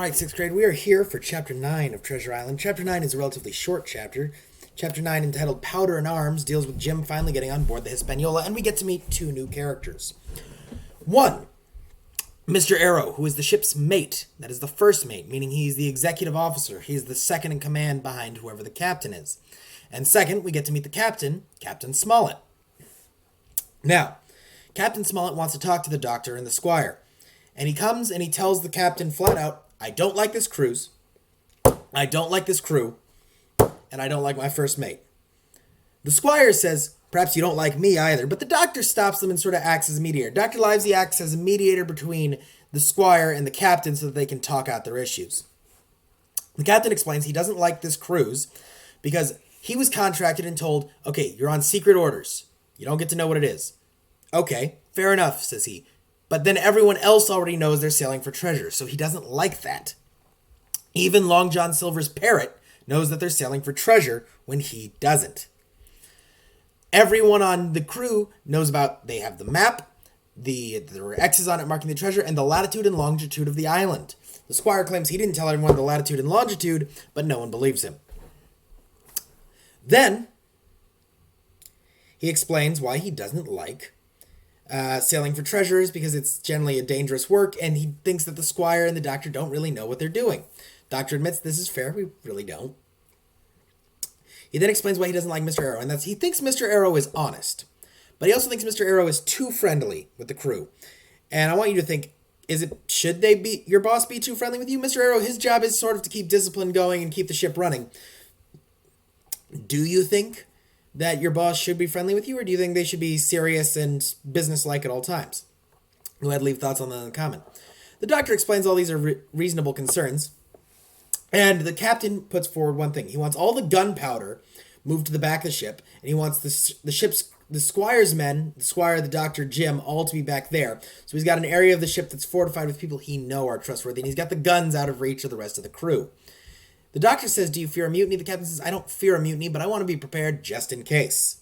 All right, sixth grade, we are here for Chapter 9 of Treasure Island. Chapter 9 is a relatively short chapter. Chapter 9, entitled Powder and Arms, deals with Jim finally getting on board the Hispaniola, and we get to meet two new characters. One, Mr. Arrow, who is the ship's mate. That is the first mate, meaning he's the executive officer. He's the second in command behind whoever the captain is. And second, we get to meet the captain, Captain Smollett. Now, Captain Smollett wants to talk to the doctor and the squire. And he comes and he tells the captain flat out, I don't like this cruise, I don't like this crew, and I don't like my first mate. The squire says, perhaps you don't like me either, but the doctor stops them and sort of acts as a mediator. Dr. Livesey acts as a mediator between the squire and the captain so that they can talk out their issues. The captain explains he doesn't like this cruise because he was contracted and told, okay, you're on secret orders. You don't get to know what it is. Okay, fair enough, says he. But then everyone else already knows they're sailing for treasure, so he doesn't like that. Even Long John Silver's parrot knows that they're sailing for treasure when he doesn't. Everyone on the crew knows about, they have the map, there were X's on it marking the treasure, and the latitude and longitude of the island. The squire claims he didn't tell everyone the latitude and longitude, but no one believes him. Then, he explains why he doesn't like sailing for treasures, because it's generally a dangerous work, and he thinks that the squire and the doctor don't really know what they're doing. Doctor admits this is fair, we really don't. He then explains why he doesn't like Mr. Arrow, and that's he thinks Mr. Arrow is honest, but he also thinks Mr. Arrow is too friendly with the crew. And I want you to think, should your boss be too friendly with you? Mr. Arrow, his job is sort of to keep discipline going and keep the ship running. Do you think that your boss should be friendly with you, or do you think they should be serious and businesslike at all times? Go ahead, leave thoughts on that in the comment. The doctor explains all these are reasonable concerns, and the captain puts forward one thing. He wants all the gunpowder moved to the back of the ship, and he wants the squire's men, the squire, the doctor, Jim, all to be back there. So he's got an area of the ship that's fortified with people he know are trustworthy, and he's got the guns out of reach of the rest of the crew. The doctor says, do you fear a mutiny? The captain says, I don't fear a mutiny, but I want to be prepared just in case.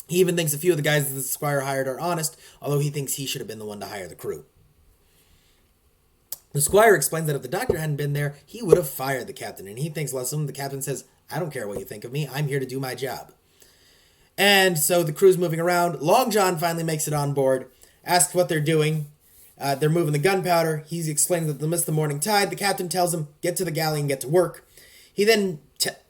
He even thinks a few of the guys that the squire hired are honest, although he thinks he should have been the one to hire the crew. The squire explains that if the doctor hadn't been there, he would have fired the captain, and he thinks less of him. The captain says, I don't care what you think of me, I'm here to do my job. And so the crew's moving around. Long John finally makes it on board, asks what they're doing. They're moving the gunpowder. He explains that they'll miss the morning tide. The captain tells him, get to the galley and get to work. The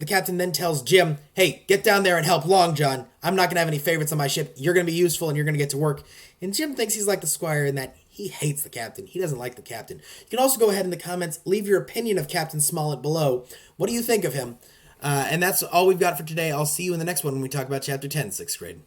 captain then tells Jim, hey, get down there and help Long John. I'm not going to have any favorites on my ship. You're going to be useful and you're going to get to work. And Jim thinks he's like the squire in that he hates the captain. He doesn't like the captain. You can also go ahead in the comments, leave your opinion of Captain Smollett below. What do you think of him? And that's all we've got for today. I'll see you in the next one when we talk about Chapter 10, 6th grade.